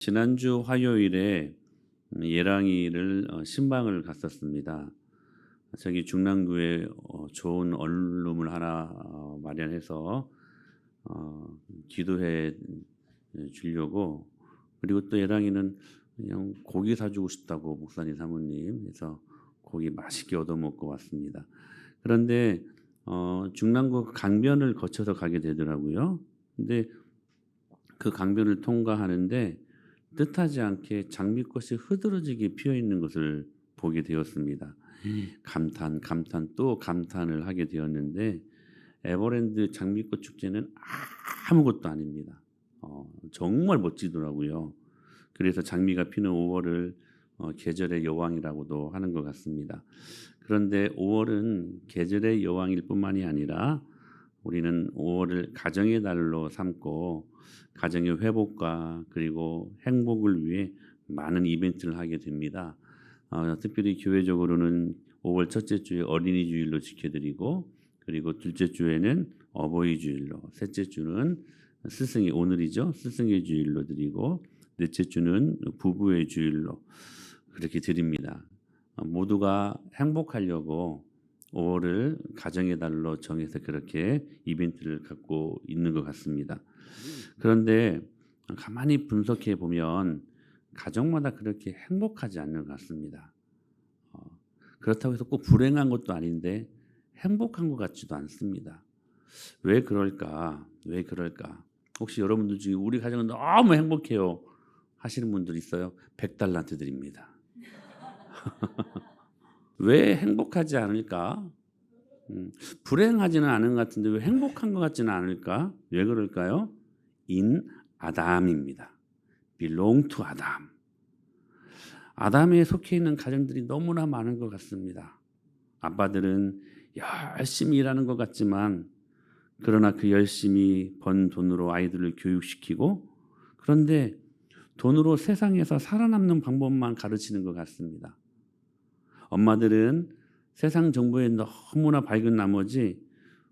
지난주 화요일에 예랑이를 신방을 갔었습니다. 저기 중랑구에 좋은 원룸을 하나 마련해서 기도해 주려고, 그리고 또 예랑이는 그냥 고기 사주고 싶다고 목사님 사모님 해서 고기 맛있게 얻어먹고 왔습니다. 그런데 중랑구 강변을 거쳐서 가게 되더라고요. 근데 그 강변을 통과하는데 뜻하지 않게 장미꽃이 흐드러지게 피어 있는 것을 보게 되었습니다. 감탄 또 감탄을 하게 되었는데, 에버랜드 장미꽃 축제는 아무것도 아닙니다. 정말 멋지더라고요. 그래서 장미가 피는 5월을 계절의 여왕이라고도 하는 것 같습니다. 그런데 5월은 계절의 여왕일 뿐만이 아니라 우리는 5월을 가정의 달로 삼고 가정의 회복과 그리고 행복을 위해 많은 이벤트를 하게 됩니다. 특별히 교회적으로는 5월 첫째 주에 어린이 주일로 지켜드리고, 그리고 둘째 주에는 어버이 주일로, 셋째 주는 스승의, 오늘이죠, 스승의 주일로 드리고, 넷째 주는 부부의 주일로 그렇게 드립니다. 모두가 행복하려고 5월을 가정의 달로 정해서 그렇게 이벤트를 갖고 있는 것 같습니다. 그런데 가만히 분석해 보면 가정마다 그렇게 행복하지 않는 것 같습니다. 그렇다고 해서 꼭 불행한 것도 아닌데 행복한 것 같지도 않습니다. 왜 그럴까? 혹시 여러분들 중에 우리 가정은 너무 행복해요 하시는 분들 있어요? 100달란트 드립니다. 왜 행복하지 않을까? 불행하지는 않은 것 같은데 왜 행복한 것 같지는 않을까? 왜 그럴까요? in 아담입니다. belong to 아담. 아담에 속해 있는 가정들이 너무나 많은 것 같습니다. 아빠들은 열심히 일하는 것 같지만, 그러나 그 열심히 번 돈으로 아이들을 교육시키고, 그런데 돈으로 세상에서 살아남는 방법만 가르치는 것 같습니다. 엄마들은 세상 정보에 너무나 밝은 나머지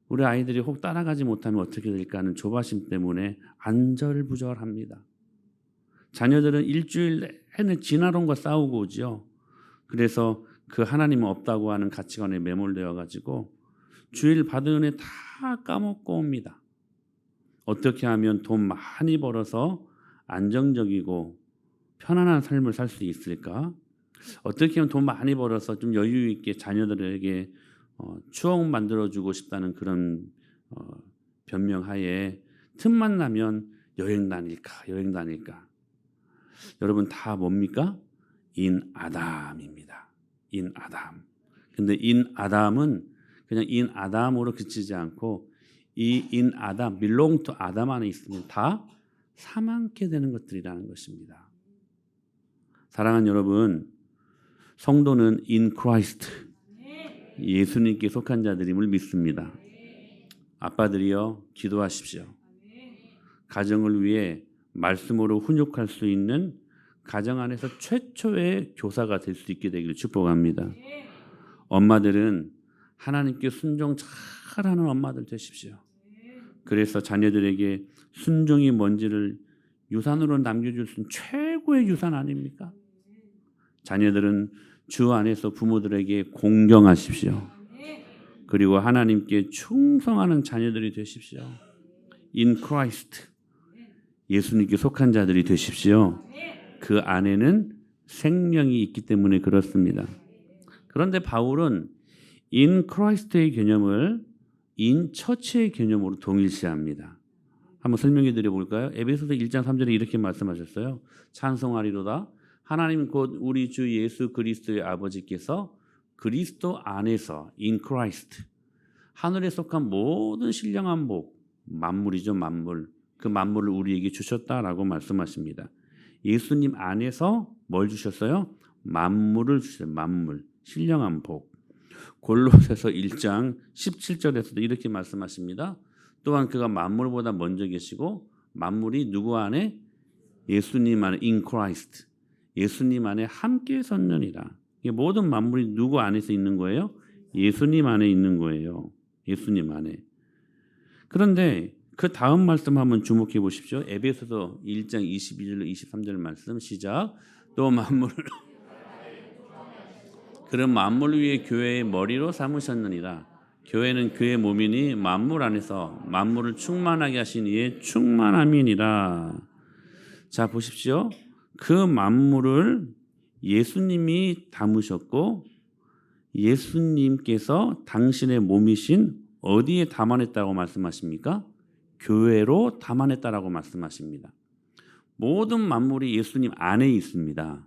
우리 아이들이 혹 따라가지 못하면 어떻게 될까 하는 조바심 때문에 안절부절합니다. 자녀들은 일주일 내내 진화론과 싸우고 오지요. 그래서 그 하나님은 없다고 하는 가치관에 매몰되어 가지고 주일 받은 은혜 다 까먹고 옵니다. 어떻게 하면 돈 많이 벌어서 안정적이고 편안한 삶을 살 수 있을까? 어떻게 하면 돈 많이 벌어서 좀 여유 있게 자녀들에게 추억 만들어주고 싶다는 그런 변명하에 틈만 나면 여행 다닐까. 여러분 다 뭡니까? 인 아담입니다. 인 아담. 근데 인 아담은 그냥 인 아담으로 그치지 않고, 이 인 아담, belong to 아담 안에 있으면 다 사망케 되는 것들이라는 것입니다. 사랑하는 여러분, 성도는 in Christ, 예수님께 속한 자들임을 믿습니다. 아빠들이여 기도하십시오. 가정을 위해 말씀으로 훈육할 수 있는 가정 안에서 최초의 교사가 될 수 있게 되기를 축복합니다. 엄마들은 하나님께 순종 잘하는 엄마들 되십시오. 그래서 자녀들에게 순종이 뭔지를 유산으로 남겨줄 수 있는 최고의 유산 아닙니까? 자녀들은 주 안에서 부모들에게 공경하십시오. 그리고 하나님께 충성하는 자녀들이 되십시오. In Christ, 예수님께 속한 자들이 되십시오. 그 안에는 생명이 있기 때문에 그렇습니다. 그런데 바울은 in Christ의 개념을 in Church의 개념으로 동일시합니다. 한번 설명해 드려 볼까요? 에베소서 1장 3절에 이렇게 말씀하셨어요. 찬송하리로다. 하나님 곧 우리 주 예수 그리스도의 아버지께서 그리스도 안에서 in Christ, 하늘에 속한 모든 신령한 복, 만물이죠, 만물. 그 만물을 우리에게 주셨다라고 말씀하십니다. 예수님 안에서 뭘 주셨어요? 만물을 주셨어요. 만물, 신령한 복. 골로새서 1장 17절에서도 이렇게 말씀하십니다. 또한 그가 만물보다 먼저 계시고 만물이 누구 안에? 예수님 안에, in Christ, 예수님 안에 함께 섰느니라. 모든 만물이 누구 안에서 있는 거예요? 예수님 안에 있는 거예요. 예수님 안에. 그런데 그 다음 말씀 한번 주목해 보십시오. 에베소서 1장 22절 23절 말씀 시작. 또 만물을 그런 만물 위에 교회의 머리로 삼으셨느니라. 교회는 그의 몸이니 만물 안에서 만물을 충만하게 하신 이의 충만함이니라. 자 보십시오. 그 만물을 예수님이 담으셨고 예수님께서 당신의 몸이신 어디에 담아냈다고 말씀하십니까? 교회로 담아냈다라고 말씀하십니다. 모든 만물이 예수님 안에 있습니다.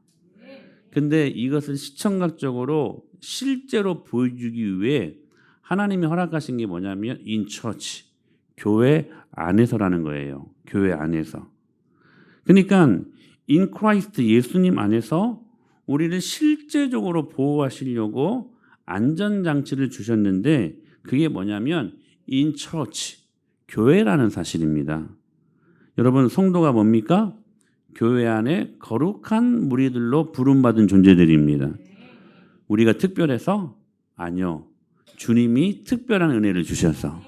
근데 이것을 시청각적으로 실제로 보여주기 위해 하나님이 허락하신 게 뭐냐면 in church, 교회 안에서라는 거예요. 교회 안에서. 그러니까 in Christ, 예수님 안에서 우리를 실제적으로 보호하시려고 안전장치를 주셨는데 그게 뭐냐면 in church, 교회라는 사실입니다. 여러분 성도가 뭡니까? 교회 안에 거룩한 무리들로 부름받은 존재들입니다. 우리가 특별해서? 아니요. 주님이 특별한 은혜를 주셔서.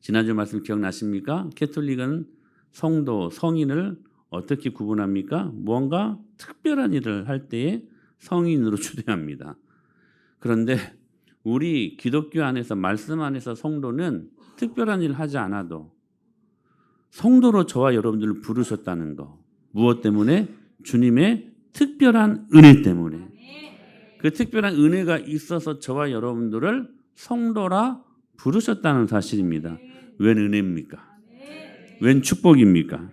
지난주 말씀 기억나십니까? 캐톨릭은 성도, 성인을 어떻게 구분합니까? 뭔가 특별한 일을 할 때에 성인으로 추대합니다. 그런데 우리 기독교 안에서 말씀 안에서 성도는 특별한 일을 하지 않아도 성도로 저와 여러분들을 부르셨다는 거. 무엇 때문에? 주님의 특별한 은혜 때문에. 그 특별한 은혜가 있어서 저와 여러분들을 성도라 부르셨다는 사실입니다. 웬 은혜입니까? 웬 축복입니까?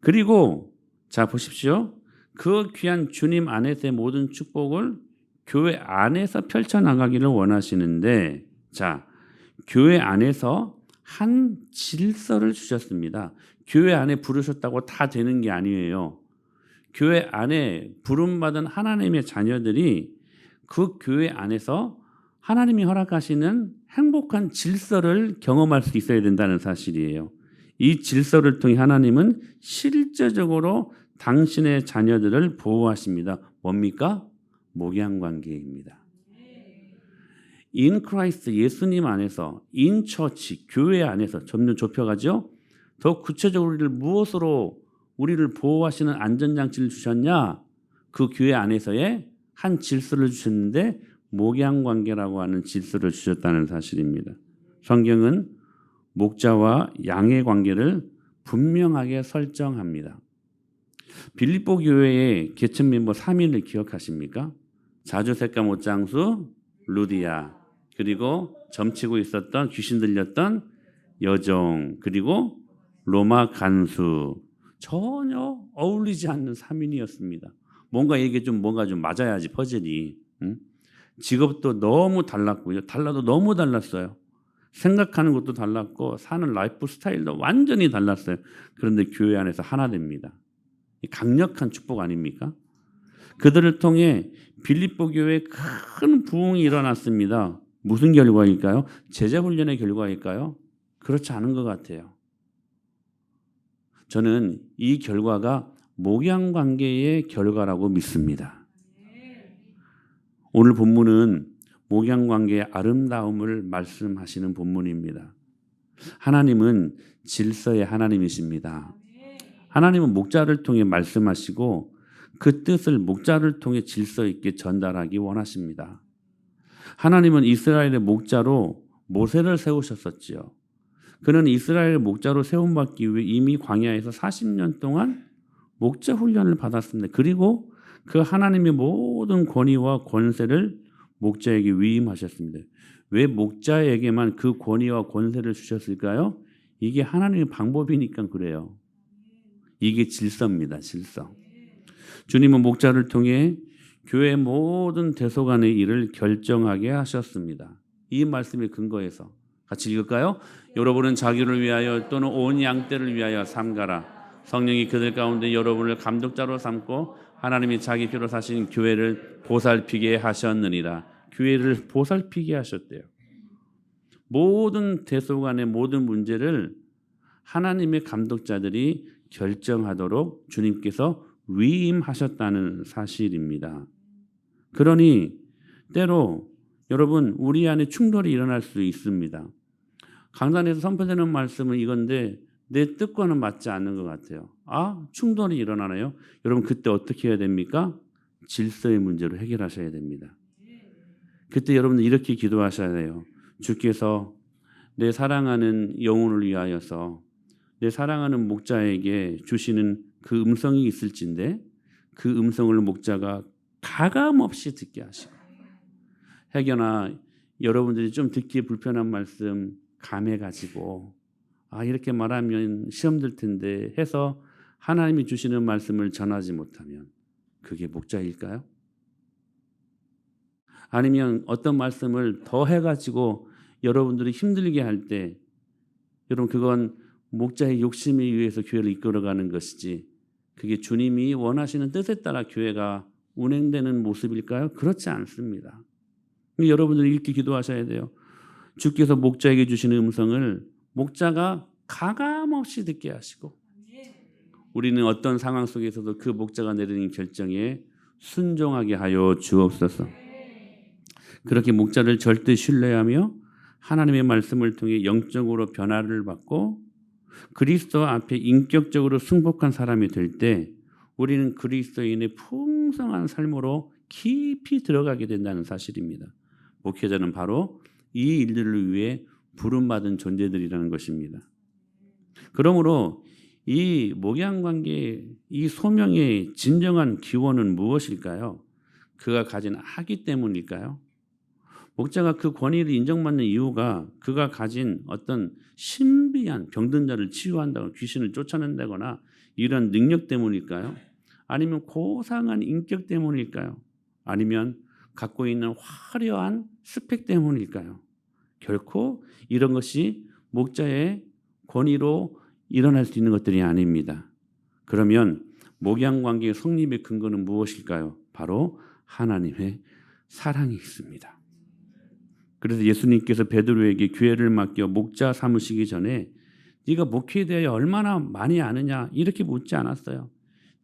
그리고 자 보십시오. 그 귀한 주님 안에서의 모든 축복을 교회 안에서 펼쳐나가기를 원하시는데 자 교회 안에서 한 질서를 주셨습니다. 교회 안에 부르셨다고 다 되는 게 아니에요. 교회 안에 부름받은 하나님의 자녀들이 그 교회 안에서 하나님이 허락하시는 행복한 질서를 경험할 수 있어야 된다는 사실이에요. 이 질서를 통해 하나님은 실제적으로 당신의 자녀들을 보호하십니다. 뭡니까? 목양관계입니다. In Christ, 예수님 안에서, in church, 교회 안에서 점점 좁혀가죠. 더 구체적으로 우리를 무엇으로 우리를 보호하시는 안전장치를 주셨냐? 그 교회 안에서의 한 질서를 주셨는데 목양관계라고 하는 질서를 주셨다는 사실입니다. 성경은 목자와 양의 관계를 분명하게 설정합니다. 빌립보 교회의 개천 멤버 3인을 기억하십니까? 자주색감 옷장수 루디아, 그리고 점치고 있었던 귀신 들렸던 여종, 그리고 로마 간수. 전혀 어울리지 않는 3인이었습니다. 이게 뭔가 좀 맞아야지 퍼즐이. 직업도 너무 달랐고요. 달라도 너무 달랐어요. 생각하는 것도 달랐고 사는 라이프 스타일도 완전히 달랐어요. 그런데 교회 안에서 하나 됩니다. 강력한 축복 아닙니까? 그들을 통해 빌립보 교회에 큰 부흥이 일어났습니다. 무슨 결과일까요? 제자 훈련의 결과일까요? 그렇지 않은 것 같아요. 저는 이 결과가 목양관계의 결과라고 믿습니다. 오늘 본문은 목양관계의 아름다움을 말씀하시는 본문입니다. 하나님은 질서의 하나님이십니다. 하나님은 목자를 통해 말씀하시고 그 뜻을 목자를 통해 질서 있게 전달하기 원하십니다. 하나님은 이스라엘의 목자로 모세를 세우셨었지요. 그는 이스라엘 목자로 세움받기 위해 이미 광야에서 40년 동안 목자 훈련을 받았습니다. 그리고 그 하나님의 모든 권위와 권세를 목자에게 위임하셨습니다. 왜 목자에게만 그 권위와 권세를 주셨을까요? 이게 하나님의 방법이니까 그래요. 이게 질서입니다. 질서. 주님은 목자를 통해 교회 모든 대속안의 일을 결정하게 하셨습니다. 이 말씀의 근거에서 같이 읽을까요? 여러분은 자기를 위하여 또는 온 양떼를 위하여 삼가라. 성령이 그들 가운데 여러분을 감독자로 삼고 하나님이 자기 피로 사신 교회를 보살피게 하셨느니라. 교회를 보살피게 하셨대요. 모든 대속안의 모든 문제를 하나님의 감독자들이 결정하도록 주님께서 위임하셨다는 사실입니다. 그러니 때로 여러분 우리 안에 충돌이 일어날 수 있습니다. 강단에서 선포되는 말씀은 이건데 내 뜻과는 맞지 않는 것 같아요. 충돌이 일어나나요? 여러분 그때 어떻게 해야 됩니까? 질서의 문제로 해결하셔야 됩니다. 그때 여러분들 이렇게 기도하셔야 돼요. 주께서 내 사랑하는 영혼을 위하여서 내 사랑하는 목자에게 주시는 그 음성이 있을진데 그 음성을 목자가 가감없이 듣게 하시고, 혹여나 여러분들이 좀 듣기 불편한 말씀 감해가지고 이렇게 말하면 시험 들 텐데 해서 하나님이 주시는 말씀을 전하지 못하면 그게 목자일까요? 아니면 어떤 말씀을 더 해가지고 여러분들이 힘들게 할 때 여러분 그건 목자의 욕심에 의해서 교회를 이끌어가는 것이지 그게 주님이 원하시는 뜻에 따라 교회가 운행되는 모습일까요? 그렇지 않습니다. 여러분들이 이렇게 기도하셔야 돼요. 주께서 목자에게 주시는 음성을 목자가 가감없이 듣게 하시고 우리는 어떤 상황 속에서도 그 목자가 내리는 결정에 순종하게 하여 주옵소서. 그렇게 목자를 절대 신뢰하며 하나님의 말씀을 통해 영적으로 변화를 받고 그리스도 앞에 인격적으로 승복한 사람이 될 때 우리는 그리스도인의 풍성한 삶으로 깊이 들어가게 된다는 사실입니다. 목회자는 바로 이 일들을 위해 부름받은 존재들이라는 것입니다. 그러므로 이 목양관계, 이 소명의 진정한 기원은 무엇일까요? 그가 가진 학이 때문일까요? 목자가 그 권위를 인정받는 이유가 그가 가진 어떤 신비한 병든 자를 치유한다거나 귀신을 쫓아낸다거나 이런 능력 때문일까요? 아니면 고상한 인격 때문일까요? 아니면 갖고 있는 화려한 스펙 때문일까요? 결코 이런 것이 목자의 권위로 일어날 수 있는 것들이 아닙니다. 그러면 목양관계의 성립의 근거는 무엇일까요? 바로 하나님의 사랑이 있습니다. 그래서 예수님께서 베드로에게 교회를 맡겨 목자 삼으시기 전에 네가 목회에 대하여 얼마나 많이 아느냐 이렇게 묻지 않았어요.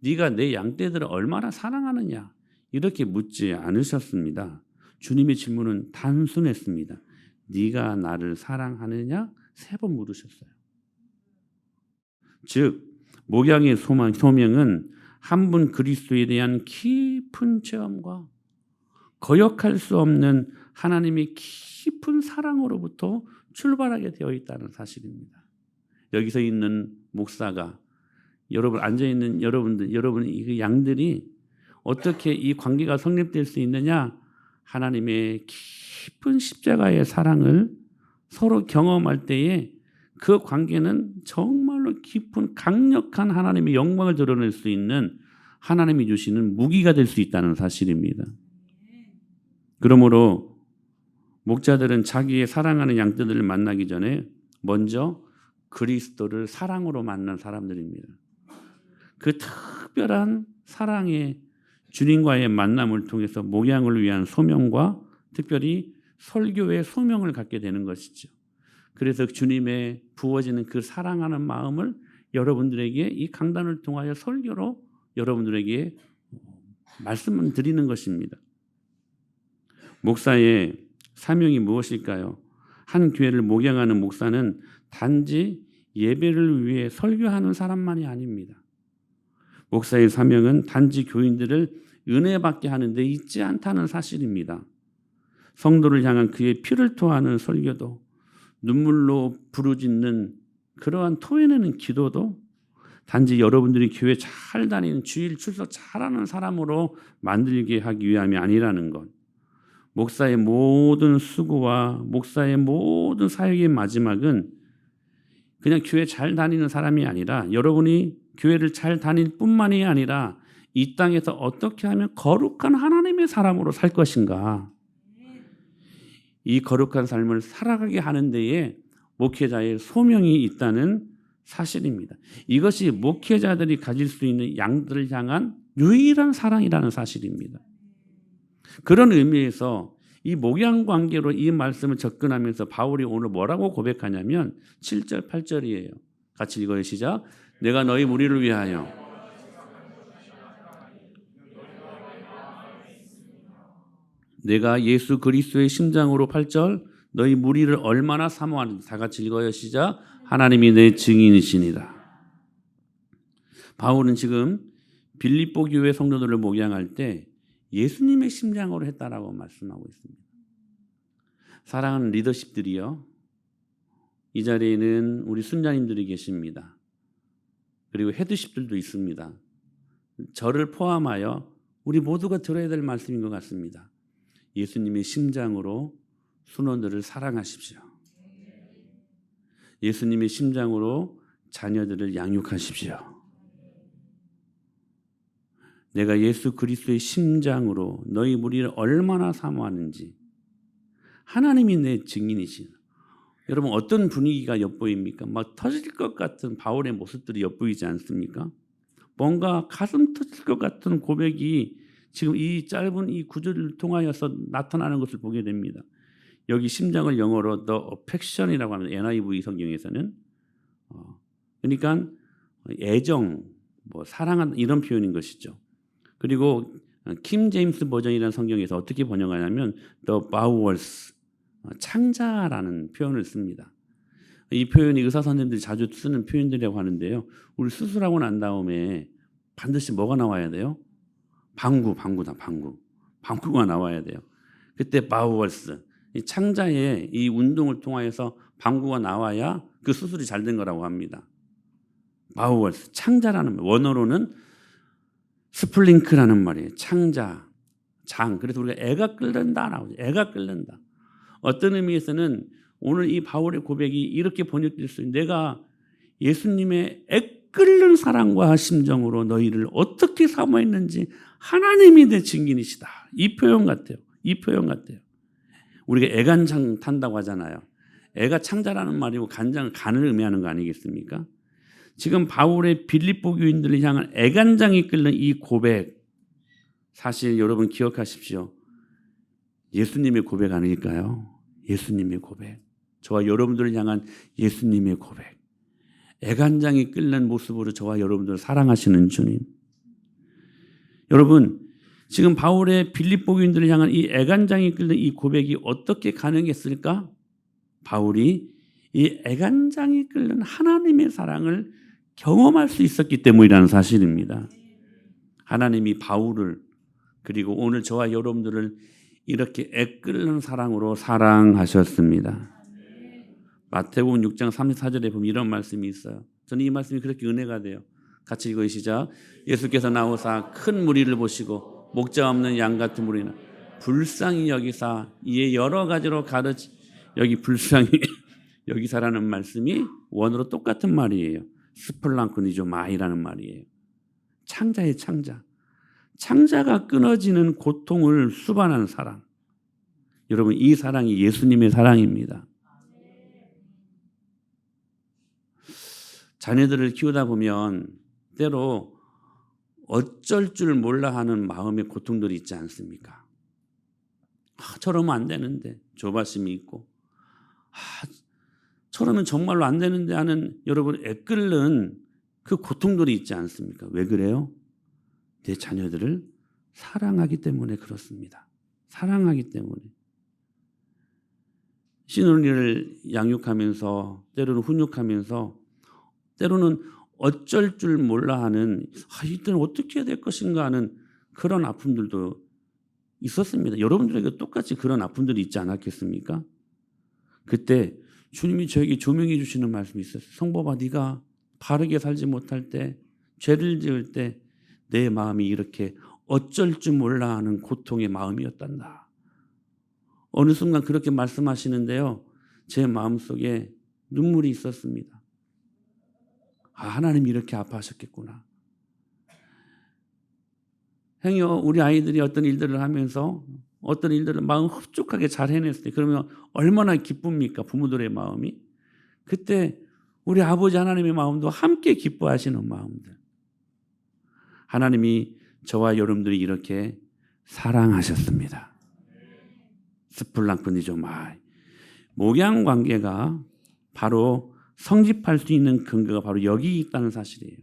네가 내 양떼들을 얼마나 사랑하느냐 이렇게 묻지 않으셨습니다. 주님의 질문은 단순했습니다. 네가 나를 사랑하느냐 3번 물으셨어요. 즉 목양의 소명은 한 분 그리스도에 대한 깊은 체험과 거역할 수 없는 하나님의 깊은 사랑으로부터 출발하게 되어 있다는 사실입니다. 여기서 있는 목사가 여러분 앉아있는 여러분 이 양들이 어떻게 이 관계가 성립될 수 있느냐? 하나님의 깊은 십자가의 사랑을 서로 경험할 때에 그 관계는 정말로 깊은 강력한 하나님의 영광을 드러낼 수 있는 하나님이 주시는 무기가 될 수 있다는 사실입니다. 그러므로 목자들은 자기의 사랑하는 양떼들을 만나기 전에 먼저 그리스도를 사랑으로 만난 사람들입니다. 그 특별한 사랑의 주님과의 만남을 통해서 목양을 위한 소명과 특별히 설교의 소명을 갖게 되는 것이죠. 그래서 주님의 부어지는 그 사랑하는 마음을 여러분들에게 이 강단을 통하여 설교로 여러분들에게 말씀을 드리는 것입니다. 목사의 사명이 무엇일까요? 한 교회를 목양하는 목사는 단지 예배를 위해 설교하는 사람만이 아닙니다. 목사의 사명은 단지 교인들을 은혜받게 하는 데 있지 않다는 사실입니다. 성도를 향한 그의 피를 토하는 설교도 눈물로 부르짖는 그러한 토해내는 기도도 단지 여러분들이 교회 잘 다니는 주일 출석 잘하는 사람으로 만들게 하기 위함이 아니라는 것. 목사의 모든 수고와 목사의 모든 사역의 마지막은 그냥 교회 잘 다니는 사람이 아니라 여러분이 교회를 잘 다닐 뿐만이 아니라 이 땅에서 어떻게 하면 거룩한 하나님의 사람으로 살 것인가. 이 거룩한 삶을 살아가게 하는 데에 목회자의 소명이 있다는 사실입니다. 이것이 목회자들이 가질 수 있는 양들을 향한 유일한 사랑이라는 사실입니다. 그런 의미에서 이 목양 관계로 이 말씀을 접근하면서 바울이 오늘 뭐라고 고백하냐면 7절 8절이에요. 같이 읽어요. 시작. 내가 너희 무리를 위하여 내가 예수 그리스도의 심장으로 8절 너희 무리를 얼마나 사모하는지. 다 같이 읽어요. 시작. 하나님이 내 증인이시니라. 바울은 지금 빌립보 교회 성도들을 목양할 때 예수님의 심장으로 했다라고 말씀하고 있습니다. 사랑하는 리더십들이요, 이 자리에는 우리 순자님들이 계십니다. 그리고 헤드십들도 있습니다. 저를 포함하여 우리 모두가 들어야 될 말씀인 것 같습니다. 예수님의 심장으로 순원들을 사랑하십시오. 예수님의 심장으로 자녀들을 양육하십시오. 내가 예수 그리스도의 심장으로 너희 무리를 얼마나 사모하는지 하나님이 내 증인이시다. 여러분, 어떤 분위기가 엿보입니까? 막 터질 것 같은 바울의 모습들이 엿보이지 않습니까? 뭔가 가슴 터질 것 같은 고백이 지금 이 짧은 이 구절을 통하여서 나타나는 것을 보게 됩니다. 여기 심장을 영어로 the affection이라고 합니다. NIV 성경에서는. 그러니까 애정, 사랑한 이런 표현인 것이죠. 그리고 킴 제임스 버전이라는 성경에서 어떻게 번역하냐면 the bowels, 창자라는 표현을 씁니다. 이 표현이 의사 선생님들이 자주 쓰는 표현들이라고 하는데요. 우리 수술하고 난 다음에 반드시 뭐가 나와야 돼요? 방구가 나와야 돼요. 그때 bowels, 이 창자의 이 운동을 통하여서 방구가 나와야 그 수술이 잘 된 거라고 합니다. bowels, 창자라는 말. 원어로는 스플링크라는 말이에요. 창자, 장. 그래서 우리가 애가 끓는다 나오죠. 애가 끓는다. 어떤 의미에서는 오늘 이 바울의 고백이 이렇게 번역될 수 있는, 내가 예수님의 애끓는 사랑과 심정으로 너희를 어떻게 사모했는지 하나님이 내 증인이시다. 이 표현 같아요. 우리가 애간장 탄다고 하잖아요. 애가 창자라는 말이고 간장은 간을 의미하는 거 아니겠습니까? 지금 바울의 빌립보 교인들을 향한 애간장이 끓는 이 고백, 사실 여러분 기억하십시오. 예수님의 고백 아닐까요? 예수님의 고백. 저와 여러분들을 향한 예수님의 고백. 애간장이 끓는 모습으로 저와 여러분들을 사랑하시는 주님. 여러분, 지금 바울의 빌립보 교인들을 향한 이 애간장이 끓는 이 고백이 어떻게 가능했을까? 바울이 이 애간장이 끓는 하나님의 사랑을 경험할 수 있었기 때문이라는 사실입니다. 하나님이 바울을, 그리고 오늘 저와 여러분들을 이렇게 애끓는 사랑으로 사랑하셨습니다. 마태복음 6장 34절에 보면 이런 말씀이 있어요. 저는 이 말씀이 그렇게 은혜가 돼요. 같이 읽어요. 시작. 예수께서 나오사 큰 무리를 보시고 목자 없는 양 같은 무리는 불쌍히 여기사 이에 여러 가지로 가르치. 여기 불쌍히 여기사라는 말씀이 원어로 똑같은 말이에요. 스플랑크니조마이라는 말이에요. 창자의 창자. 창자가 끊어지는 고통을 수반한 사랑. 여러분, 이 사랑이 예수님의 사랑입니다. 자녀들을 키우다 보면 때로 어쩔 줄 몰라 하는 마음의 고통들이 있지 않습니까? 저러면 안 되는데, 조바심이 있고, 저러면 정말로 안 되는데 하는 여러분 애끓는 그 고통들이 있지 않습니까? 왜 그래요? 내 자녀들을 사랑하기 때문에 그렇습니다. 사랑하기 때문에. 신혼이를 양육하면서, 때로는 훈육하면서, 때로는 어쩔 줄 몰라 하는, 이때는 어떻게 해야 될 것인가 하는 그런 아픔들도 있었습니다. 여러분들에게 똑같이 그런 아픔들이 있지 않았겠습니까? 그때 주님이 저에게 조명해 주시는 말씀이 있었어요. 성법아, 네가 바르게 살지 못할 때, 죄를 지을 때 내 마음이 이렇게 어쩔 줄 몰라 하는 고통의 마음이었단다. 어느 순간 그렇게 말씀하시는데요, 제 마음속에 눈물이 있었습니다. 하나님이 이렇게 아파하셨겠구나. 행여 우리 아이들이 어떤 일들을 하면서 어떤 일들을 마음 흡족하게 잘 해냈을 때, 그러면 얼마나 기쁩니까? 부모들의 마음이. 그때 우리 아버지 하나님의 마음도 함께 기뻐하시는 마음들. 하나님이 저와 여러분들이 이렇게 사랑하셨습니다. 스플랑크니조마이. 목양 관계가 바로 성립할 수 있는 근거가 바로 여기 있다는 사실이에요.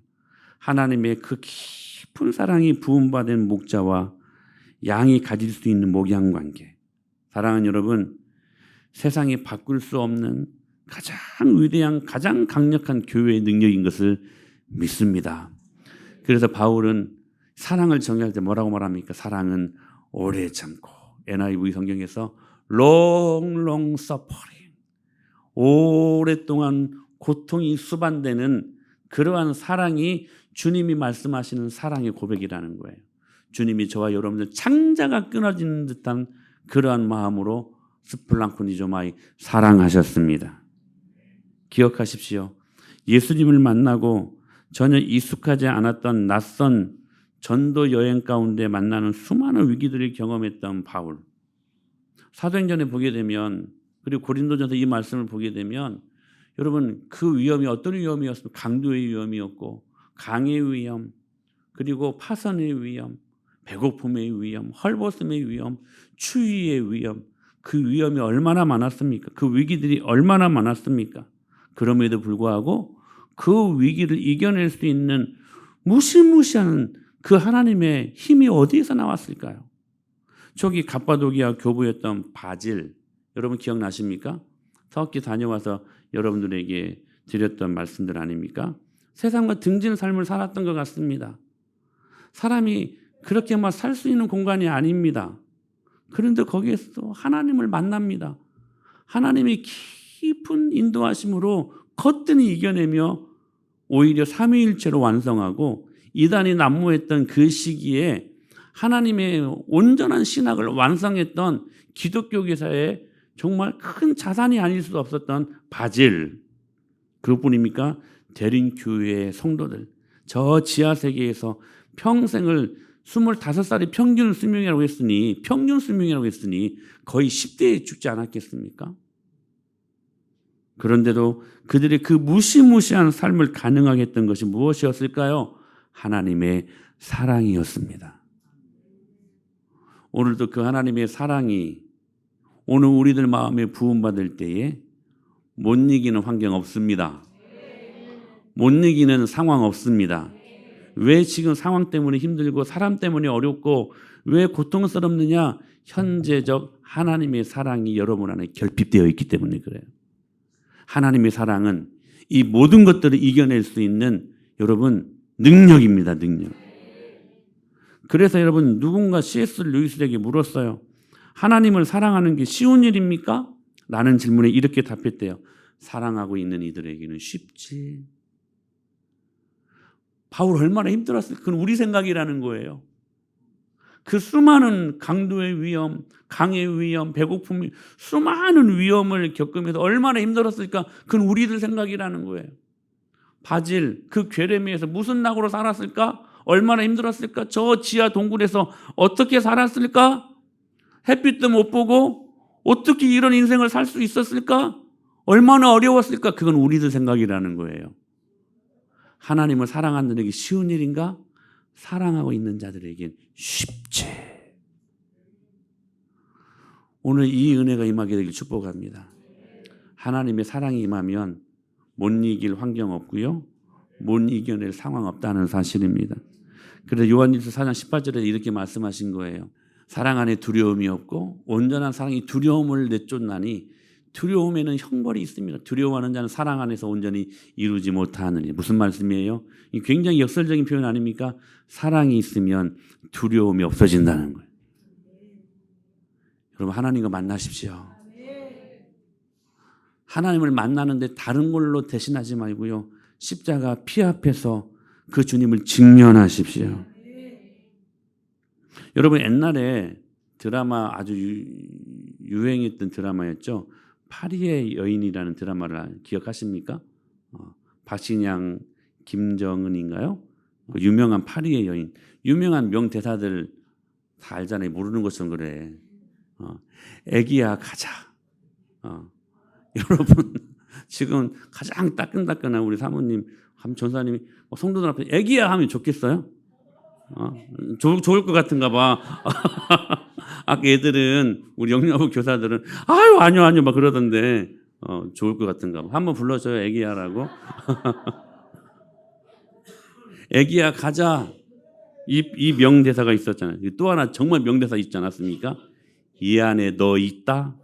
하나님의 그 깊은 사랑이 부음받은 목자와 양이 가질 수 있는 목양 관계. 사랑하는 여러분, 세상이 바꿀 수 없는 가장 위대한 가장 강력한 교회의 능력인 것을 믿습니다. 그래서 바울은 사랑을 정의할 때 뭐라고 말합니까? 사랑은 오래 참고, NIV 성경에서 long suffering, 오랫동안 고통이 수반되는 그러한 사랑이 주님이 말씀하시는 사랑의 고백이라는 거예요. 주님이 저와 여러분들 창자가 끊어지는 듯한 그러한 마음으로 스플랑크니조마이 사랑하셨습니다. 기억하십시오. 예수님을 만나고 전혀 익숙하지 않았던 낯선 전도 여행 가운데 만나는 수많은 위기들을 경험했던 바울. 사도행전에 보게 되면, 그리고 고린도전서 이 말씀을 보게 되면 여러분 그 위험이 어떤 위험이었습니까? 강도의 위험이었고, 강의 위험, 그리고 파선의 위험, 배고픔의 위험, 헐벗음의 위험, 추위의 위험, 그 위험이 얼마나 많았습니까? 그 위기들이 얼마나 많았습니까? 그럼에도 불구하고 그 위기를 이겨낼 수 있는 무시무시한 그 하나님의 힘이 어디에서 나왔을까요? 저기 갑바도기아 교부였던 바질, 여러분 기억나십니까? 터키 다녀와서 여러분들에게 드렸던 말씀들 아닙니까? 세상과 등진 삶을 살았던 것 같습니다. 사람이 그렇게 막 살 수 있는 공간이 아닙니다. 그런데 거기에서 하나님을 만납니다. 하나님의 깊은 인도하심으로 거뜬히 이겨내며 오히려 삼위일체로 완성하고 이단이 난무했던 그 시기에 하나님의 온전한 신학을 완성했던 기독교계사의 정말 큰 자산이 아닐 수 없었던 바질, 그뿐입니까? 대림교회의 성도들, 저 지하세계에서 평생을 25살이 평균 수명이라고 했으니 거의 10대에 죽지 않았겠습니까? 그런데도 그들의 그 무시무시한 삶을 가능하게 했던 것이 무엇이었을까요? 하나님의 사랑이었습니다. 오늘도 그 하나님의 사랑이 오늘 우리들 마음에 부음받을 때에 못 이기는 환경 없습니다. 못 이기는 상황 없습니다. 왜 지금 상황 때문에 힘들고 사람 때문에 어렵고 왜 고통스럽느냐? 현재적 하나님의 사랑이 여러분 안에 결핍되어 있기 때문에 그래요. 하나님의 사랑은 이 모든 것들을 이겨낼 수 있는 여러분 능력입니다. 능력. 그래서 여러분 누군가 C.S. 루이스에게 물었어요. 하나님을 사랑하는 게 쉬운 일입니까? 라는 질문에 이렇게 답했대요. 사랑하고 있는 이들에게는 쉽지. 바울 얼마나 힘들었을까? 그건 우리 생각이라는 거예요. 그 수많은 강도의 위험, 강의 위험, 배고픔, 수많은 위험을 겪으면서 얼마나 힘들었을까? 그건 우리들 생각이라는 거예요. 바질, 그 괴레미에서 무슨 낙으로 살았을까? 얼마나 힘들었을까? 저 지하 동굴에서 어떻게 살았을까? 햇빛도 못 보고 어떻게 이런 인생을 살 수 있었을까? 얼마나 어려웠을까? 그건 우리들 생각이라는 거예요. 하나님을 사랑하는 자에게 쉬운 일인가? 사랑하고 있는 자들에겐 쉽지. 오늘 이 은혜가 임하게 되길 축복합니다. 하나님의 사랑이 임하면 못 이길 환경 없고요, 못 이겨낼 상황 없다는 사실입니다. 그래서 요한일서 4장 18절에 이렇게 말씀하신 거예요. 사랑 안에 두려움이 없고 온전한 사랑이 두려움을 내쫓나니 두려움에는 형벌이 있습니다. 두려워하는 자는 사랑 안에서 온전히 이루지 못하느니. 무슨 말씀이에요? 굉장히 역설적인 표현 아닙니까? 사랑이 있으면 두려움이 없어진다는 거예요. 여러분 하나님과 만나십시오. 하나님을 만나는데 다른 걸로 대신하지 말고요, 십자가 피 앞에서 그 주님을 직면하십시오. 여러분 옛날에 드라마 아주 유행했던 드라마였죠. 파리의 여인이라는 드라마를 기억하십니까? 박신양, 김정은인가요? 유명한 파리의 여인. 유명한 명대사들 다 알잖아요. 모르는 것처럼 그래. 애기야 가자. 여러분 지금 가장 따끈따끈한 우리 사모님, 전사님이 성도들 앞에 애기야 하면 좋겠어요? 좋을 것 같은가 봐. 아까 애들은 우리 영양부 교사들은 아유 아니요 막 그러던데 좋을 것 같은가 봐. 한번 불러줘요 애기야라고. 애기야 가자. 이 명대사가 있었잖아요. 또 하나 정말 명대사 있지 않았습니까? 이 안에 너 있다.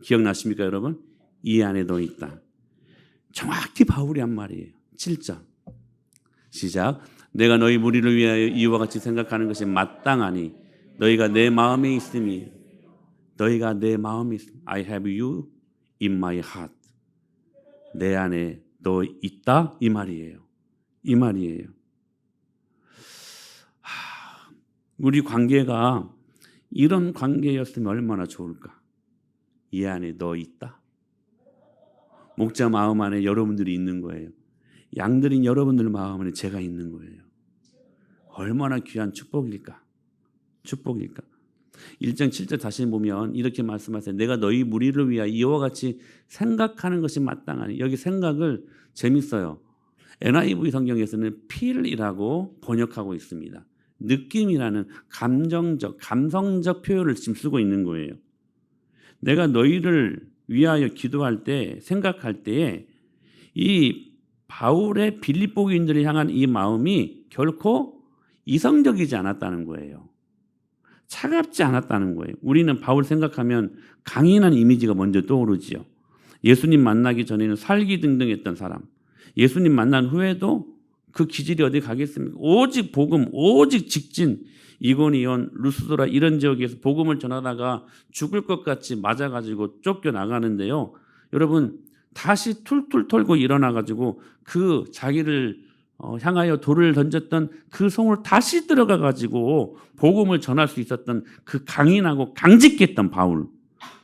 기억나십니까 여러분? 이 안에 너 있다. 정확히 바울이 한 말이에요. 7절 시작. 내가 너희 무리를 위하여 이와 같이 생각하는 것이 마땅하니 너희가 내 마음에 있음이 너희가 내 마음에 있음. I have you in my heart. 내 안에 너 있다 이 말이에요. 이 말이에요. 우리 관계가 이런 관계였으면 얼마나 좋을까. 이 안에 너 있다. 목자 마음 안에 여러분들이 있는 거예요. 양들인 여러분들 마음 안에 제가 있는 거예요. 얼마나 귀한 축복일까. 축복일까. 1장 7절 다시 보면 이렇게 말씀하세요. 내가 너희 무리를 위하여 이와 같이 생각하는 것이 마땅하니. 여기 생각을 재밌어요. NIV 성경에서는 feel이라고 번역하고 있습니다. 느낌이라는 감정적, 감성적 표현을 지금 쓰고 있는 거예요. 내가 너희를 위하여 기도할 때, 생각할 때에 이 바울의 빌립보 교인들을 향한 이 마음이 결코 이성적이지 않았다는 거예요. 차갑지 않았다는 거예요. 우리는 바울 생각하면 강인한 이미지가 먼저 떠오르지요. 예수님 만나기 전에는 살기등등했던 사람. 예수님 만난 후에도 그 기질이 어디 가겠습니까? 오직 복음, 오직 직진. 이고니온, 루스드라 이런 지역에서 복음을 전하다가 죽을 것 같이 맞아가지고 쫓겨나가는데요. 여러분 다시 툴툴 털고 일어나가지고 그 자기를 향하여 돌을 던졌던 그 성을 다시 들어가가지고 복음을 전할 수 있었던 그 강인하고 강직했던 바울.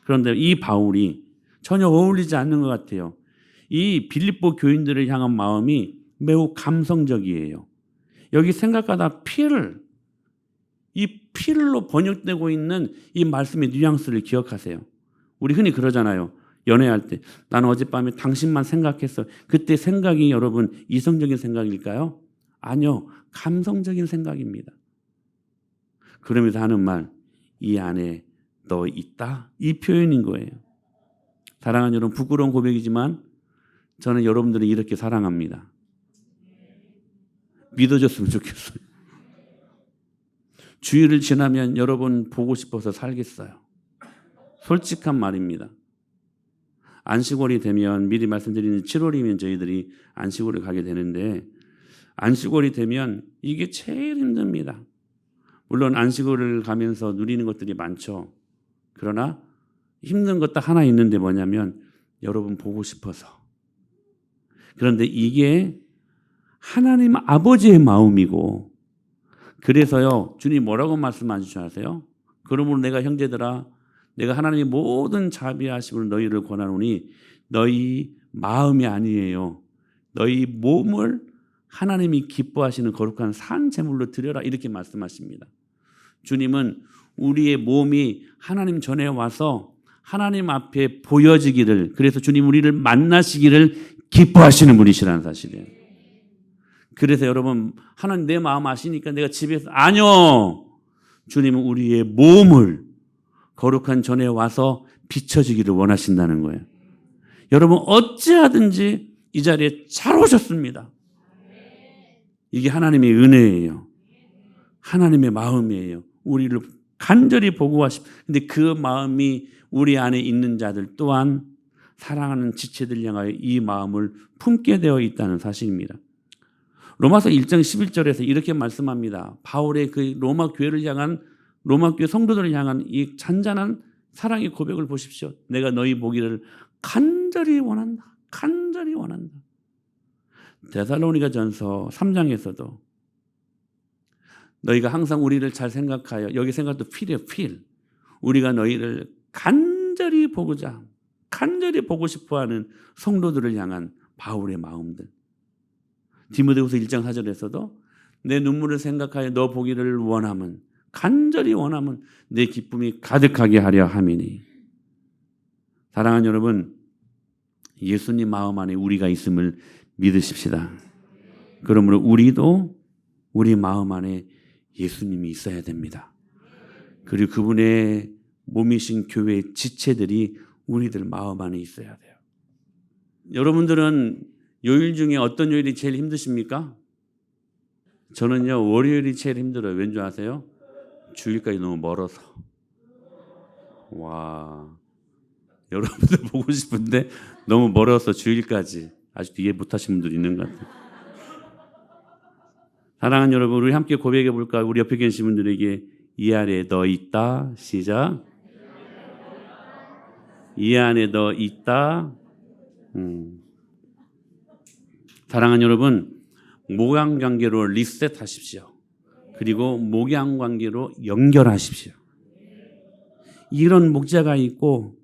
그런데 이 바울이 전혀 어울리지 않는 것 같아요. 이 빌립보 교인들을 향한 마음이 매우 감성적이에요. 여기 생각하다 이 필로 번역되고 있는 이 말씀의 뉘앙스를 기억하세요. 우리 흔히 그러잖아요. 연애할 때 나는 어젯밤에 당신만 생각했어. 그때 생각이 여러분 이성적인 생각일까요? 아니요. 감성적인 생각입니다. 그러면서 하는 말, 이 안에 너 있다? 이 표현인 거예요. 사랑하는 여러분, 부끄러운 고백이지만 저는 여러분들을 이렇게 사랑합니다. 믿어줬으면 좋겠어요. 주일을 지나면 여러분 보고 싶어서 살겠어요. 솔직한 말입니다. 안식월이 되면 미리 말씀드리는 7월이면 저희들이 안식월을 가게 되는데 안식월이 되면 이게 제일 힘듭니다. 물론 안식월을 가면서 누리는 것들이 많죠. 그러나 힘든 것 딱 하나 있는데 뭐냐면 여러분 보고 싶어서. 그런데 이게 하나님 아버지의 마음이고 그래서요 주님 뭐라고 말씀하시지 아세요? 그러므로 내가 형제들아 내가 하나님의 모든 자비하심을 너희를 권하노니 너희 마음이 아니에요. 너희 몸을 하나님이 기뻐하시는 거룩한 산 제물로 드려라 이렇게 말씀하십니다. 주님은 우리의 몸이 하나님 전에 와서 하나님 앞에 보여지기를 그래서 주님 우리를 만나시기를 기뻐하시는 분이시라는 사실이에요. 그래서 여러분 하나님 내 마음 아시니까 내가 집에서 아니요. 주님은 우리의 몸을 거룩한 전에 와서 비춰지기를 원하신다는 거예요. 여러분 어찌하든지 이 자리에 잘 오셨습니다. 이게 하나님의 은혜예요. 하나님의 마음이에요. 우리를 간절히 보고 하십. 근데 그 마음이 우리 안에 있는 자들 또한 사랑하는 지체들 향하여 이 마음을 품게 되어 있다는 사실입니다. 로마서 1장 11절에서 이렇게 말씀합니다. 바울의 그 로마 교회를 향한 로마 교회 성도들을 향한 이 잔잔한 사랑의 고백을 보십시오. 내가 너희 보기를 간절히 원한다. 간절히 원한다. 데살로니가전서 3장에서도 너희가 항상 우리를 잘 생각하여 여기 생각도 필이에요. 필. 우리가 너희를 간절히 보고자 간절히 보고 싶어하는 성도들을 향한 바울의 마음들. 디모데후서 1장 4절에서도 내 눈물을 생각하여 너 보기를 원함은 간절히 원함은 내 기쁨이 가득하게 하려 함이니. 사랑하는 여러분 예수님 마음 안에 우리가 있음을 믿으십시다. 그러므로 우리도 우리 마음 안에 예수님이 있어야 됩니다. 그리고 그분의 몸이신 교회의 지체들이 우리들 마음 안에 있어야 돼요. 여러분들은 요일 중에 어떤 요일이 제일 힘드십니까? 저는요 월요일이 제일 힘들어요. 왠 줄 아세요? 주일까지 너무 멀어서. 와 여러분들 보고 싶은데 너무 멀어서 주일까지 아직도 이해 못하신 분들이 있는 것 같아요. 사랑하는 여러분, 우리 함께 고백해 볼까요? 우리 옆에 계신 분들에게 이 안에 너 있다. 시작. 이 안에 너 있다. 사랑하는 여러분, 목양관계로 리셋하십시오. 그리고 목양관계로 연결하십시오. 이런 목자가 있고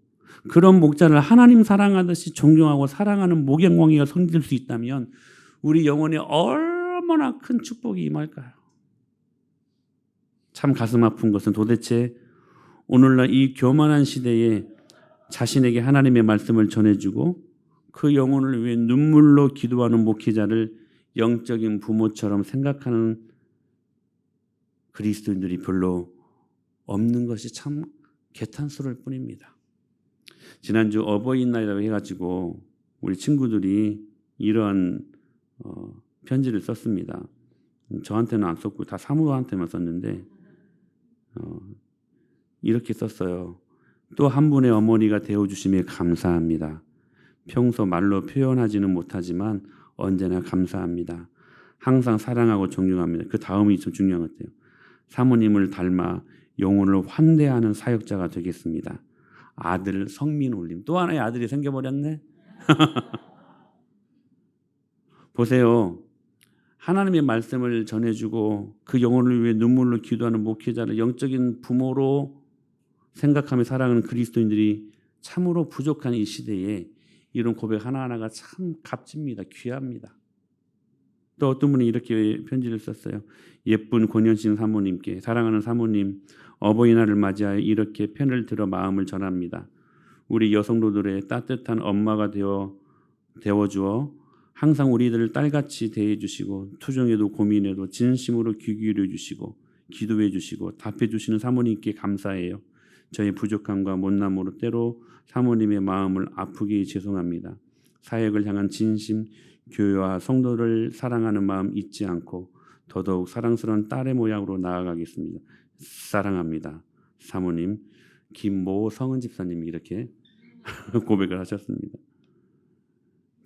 그런 목자를 하나님 사랑하듯이 존경하고 사랑하는 목양관계가 성립될 수 있다면 우리 영혼에 얼마나 큰 축복이 임할까요? 참 가슴 아픈 것은 도대체 오늘날 이 교만한 시대에 자신에게 하나님의 말씀을 전해주고 그 영혼을 위해 눈물로 기도하는 목회자를 영적인 부모처럼 생각하는 그리스도인들이 별로 없는 것이 참 개탄스러울 뿐입니다. 지난주 어버이날이라고 해가지고 우리 친구들이 이러한 편지를 썼습니다. 저한테는 안 썼고 다 사모한테만 썼는데 이렇게 썼어요. 또 한 분의 어머니가 되어주심에 감사합니다. 평소 말로 표현하지는 못하지만 언제나 감사합니다. 항상 사랑하고 존경합니다. 그 다음이 좀 중요한 것 같아요. 사모님을 닮아 영혼을 환대하는 사역자가 되겠습니다. 아들 성민 올림. 또 하나의 아들이 생겨버렸네. 보세요. 하나님의 말씀을 전해주고 그 영혼을 위해 눈물로 기도하는 목회자를 영적인 부모로 생각하며 살아가는 그리스도인들이 참으로 부족한 이 시대에 이런 고백 하나하나가 참 값집니다. 귀합니다. 또 어떤 분이 이렇게 편지를 썼어요. 예쁜 권현신 사모님께 사랑하는 사모님, 어버이날을 맞이하여 이렇게 펜을 들어 마음을 전합니다. 우리 여성도들의 따뜻한 엄마가 되어주어 항상 우리들을 딸같이 대해주시고 투정에도 고민에도 진심으로 귀 기울여주시고 기도해주시고 답해주시는 사모님께 감사해요. 저의 부족함과 못남으로 때로 사모님의 마음을 아프게 죄송합니다. 사역을 향한 진심, 교회와 성도를 사랑하는 마음 잊지 않고 더더욱 사랑스러운 딸의 모양으로 나아가겠습니다. 사랑합니다. 사모님. 김모성은 집사님이 이렇게 고백을 하셨습니다.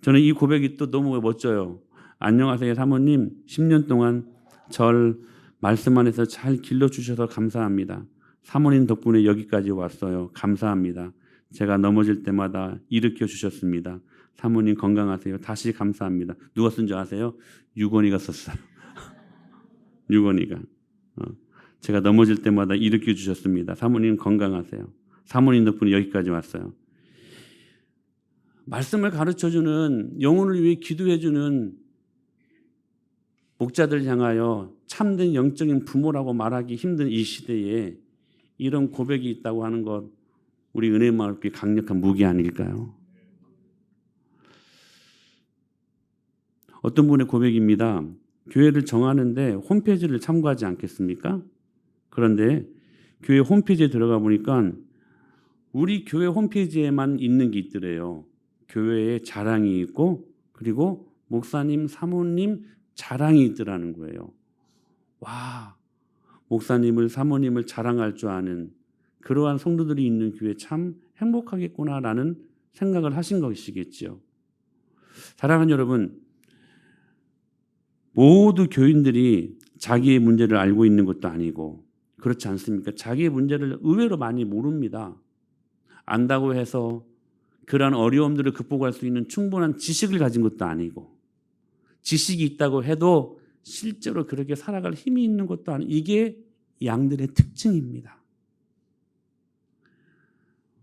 저는 이 고백이 또 너무 멋져요. 안녕하세요 사모님. 10년 동안 절 말씀 안에서 잘 길러주셔서 감사합니다. 사모님 덕분에 여기까지 왔어요. 감사합니다. 제가 넘어질 때마다 일으켜 주셨습니다. 사모님 건강하세요. 다시 감사합니다. 누가 쓴 줄 아세요? 유건이가 썼어요. 유건이가. 제가 넘어질 때마다 일으켜 주셨습니다. 사모님 건강하세요. 사모님 덕분에 여기까지 왔어요. 말씀을 가르쳐주는 영혼을 위해 기도해주는 목자들 향하여 참된 영적인 부모라고 말하기 힘든 이 시대에 이런 고백이 있다고 하는 것 우리 은혜마을교회 강력한 무기 아닐까요? 어떤 분의 고백입니다. 교회를 정하는데 홈페이지를 참고하지 않겠습니까? 그런데 교회 홈페이지에 들어가 보니까 우리 교회 홈페이지에만 있는 게 있더래요. 교회에 자랑이 있고 그리고 목사님, 사모님 자랑이 있더라는 거예요. 와, 목사님을 사모님을 자랑할 줄 아는 그러한 성도들이 있는 교회 참 행복하겠구나라는 생각을 하신 것이겠지요. 사랑하는 여러분, 모두 교인들이 자기의 문제를 알고 있는 것도 아니고 그렇지 않습니까? 자기의 문제를 의외로 많이 모릅니다. 안다고 해서 그러한 어려움들을 극복할 수 있는 충분한 지식을 가진 것도 아니고 지식이 있다고 해도 실제로 그렇게 살아갈 힘이 있는 것도 아니고 이게 양들의 특징입니다.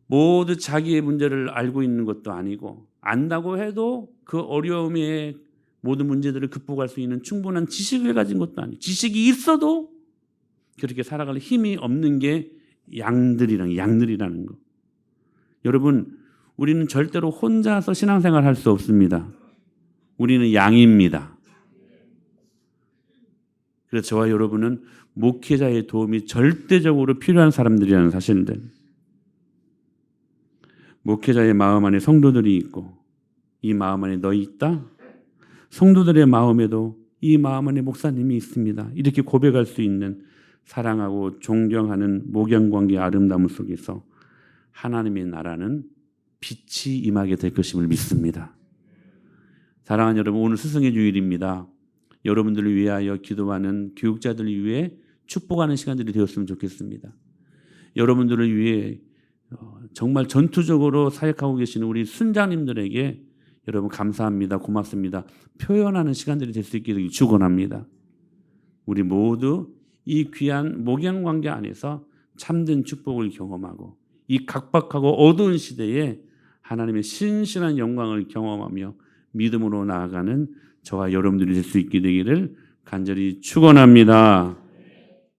모두 자기의 문제를 알고 있는 것도 아니고 안다고 해도 그 어려움의 모든 문제들을 극복할 수 있는 충분한 지식을 가진 것도 아니고 지식이 있어도 그렇게 살아갈 힘이 없는 게 양들이라는 거. 여러분, 우리는 절대로 혼자서 신앙생활 할 수 없습니다. 우리는 양입니다. 그래서 저와 여러분은 목회자의 도움이 절대적으로 필요한 사람들이라는 사실인데 목회자의 마음 안에 성도들이 있고 이 마음 안에 너희 있다? 성도들의 마음에도 이 마음 안에 목사님이 있습니다. 이렇게 고백할 수 있는 사랑하고 존경하는 목양관계의 아름다움 속에서 하나님의 나라는 빛이 임하게 될 것임을 믿습니다. 사랑하는 여러분, 오늘 스승의 주일입니다. 여러분들을 위하여 기도하는 교육자들을 위해 축복하는 시간들이 되었으면 좋겠습니다. 여러분들을 위해 정말 전투적으로 사역하고 계시는 우리 순장님들에게 여러분 감사합니다, 고맙습니다 표현하는 시간들이 될 수 있기를 축원합니다. 우리 모두 이 귀한 목양 관계 안에서 참된 축복을 경험하고 이 각박하고 어두운 시대에 하나님의 신실한 영광을 경험하며 믿음으로 나아가는 저와 여러분들이 될 수 있게 되기를 간절히 축원합니다.